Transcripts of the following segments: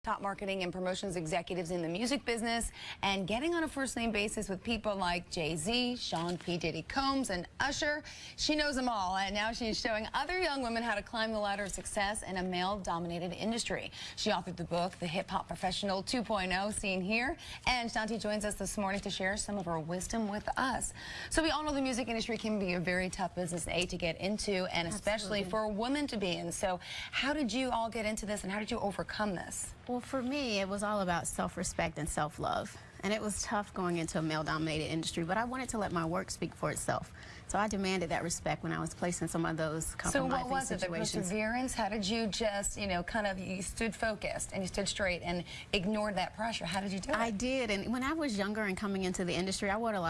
Top marketing and promotions executives in the music business and getting on a first-name basis with people like Jay-Z, Sean P. Diddy Combs, and Usher. She knows them all, and now she's showing other young women how to climb the ladder of success in a male-dominated industry. She authored the book, The Hip Hop Professional 2.0, seen here, and Shanti joins us this morning to share some of her wisdom with us. So we all know the music industry can be a very tough business, to get into, and especially for a woman to be in. So how did you all get into this, and how did you overcome this? Well, for me, it was all about self-respect and self-love. And it was tough going into a male-dominated industry, but I wanted to let my work speak for itself. So I demanded that respect when I was placed in some of those compromising situations. So what was it, the perseverance? How did you just, you stood focused and you stood straight and ignored that pressure? How did you do it? I did, and when I was younger and coming into the industry, I wore a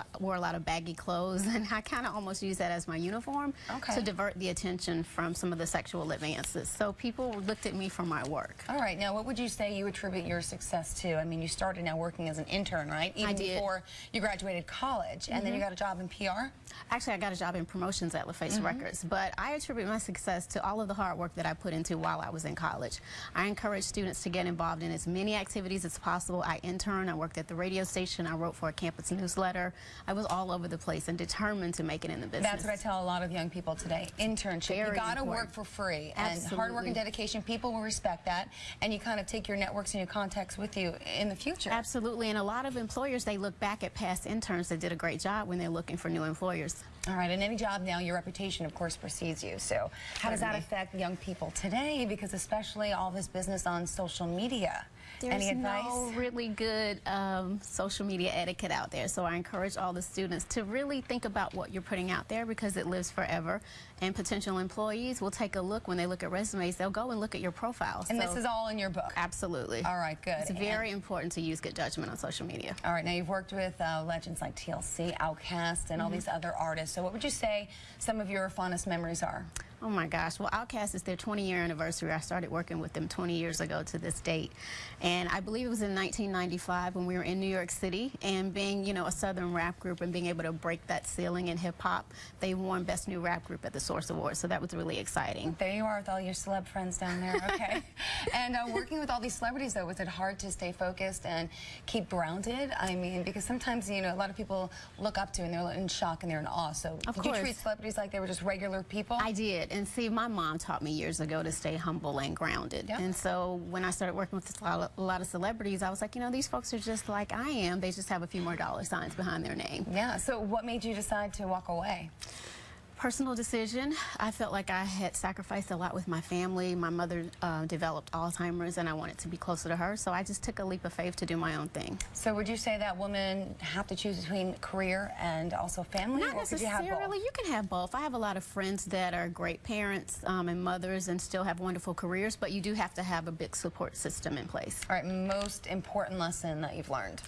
lot of baggy clothes, and I kind of almost used that as my uniform to divert the attention from some of the sexual advances. So people looked at me for my work. All right, now what would you say you attribute your success to? I mean, you started now working as an intern, right? Even before you graduated college, and then you got a job in PR? Actually, I got a job in promotions at LaFace Records, but I attribute my success to all of the hard work that I put into while I was in college. I encourage students to get involved in as many activities as possible. I interned, I worked at the radio station, I wrote for a campus newsletter. I was all over the place and determined to make it in the business. That's what I tell a lot of young people today. Internship. You got to work for free. Absolutely. And hard work and dedication, people will respect that, and you kind of take your networks and your contacts with you in the future. Absolutely, and a lot of employers, they look back at past interns that did a great job when they're looking for new employers. All right, in any job now, your reputation, of course, precedes you. So how does that affect young people today? Because especially all this business on social media. Any advice? There's no really good social media etiquette out there. So I encourage all the students to really think about what you're putting out there, because it lives forever. And potential employees will take a look when they look at resumes. They'll go and look at your profile. And this is all in your book? Absolutely. All right, good. It's very important to use good judgment on social media. All right, now you've worked with legends like TLC, Outkast, and all these other artists. So what would you say some of your fondest memories are? Oh my gosh, well, Outkast is their 20-year anniversary. I started working with them 20 years ago to this date. And I believe it was in 1995 when we were in New York City, and being, a Southern rap group and being able to break that ceiling in hip-hop, they won Best New Rap Group at the Source Awards, so that was really exciting. There you are with all your celeb friends down there, okay. And working with all these celebrities, though, was it hard to stay focused and keep grounded? I mean, because sometimes, a lot of people look up to and they're in shock and they're in awe. So did you treat celebrities like they were just regular people? I did. And see, my mom taught me years ago to stay humble and grounded. Yep. And so when I started working with a lot of celebrities, I was like, these folks are just like I am. They just have a few more dollar signs behind their name. Yeah. So what made you decide to walk away? Personal decision. I felt like I had sacrificed a lot with my family. My mother developed Alzheimer's, and I wanted to be closer to her, so I just took a leap of faith to do my own thing. So would you say that women have to choose between career and also family? Not necessarily. You can have both. I have a lot of friends that are great parents and mothers and still have wonderful careers, but you do have to have a big support system in place. All right, most important lesson that you've learned?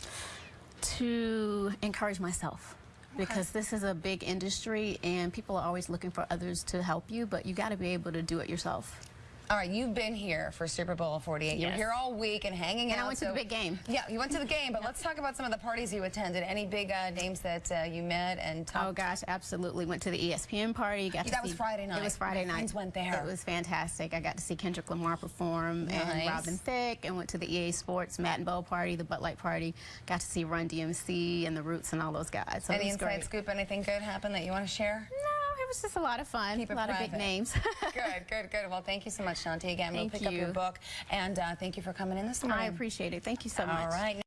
To encourage myself. Because this is a big industry and people are always looking for others to help you, but you got to be able to do it yourself. All right, you've been here for Super Bowl 48. Yes. You were here all week and hanging out. And I went to the big game. Yeah, you went to the game, but let's talk about some of the parties you attended. Any big names that you met and talked? Oh gosh, absolutely. Went to the ESPN party. That was Friday night. It was Friday night. Friends went there. It was fantastic. I got to see Kendrick Lamar perform and Robin Thicke, and went to the EA Sports Matt and Bo party, the Bud Light party. Got to see Run DMC and the Roots and all those guys. So any inside scoop, anything good happened that you want to share? No, it was just a lot of fun. Keep it a lot private. of big names. Good. Well, thank you so much, Shanti. Again, we'll pick up your book, and thank you for coming in this morning. I appreciate it. Thank you so much. All right.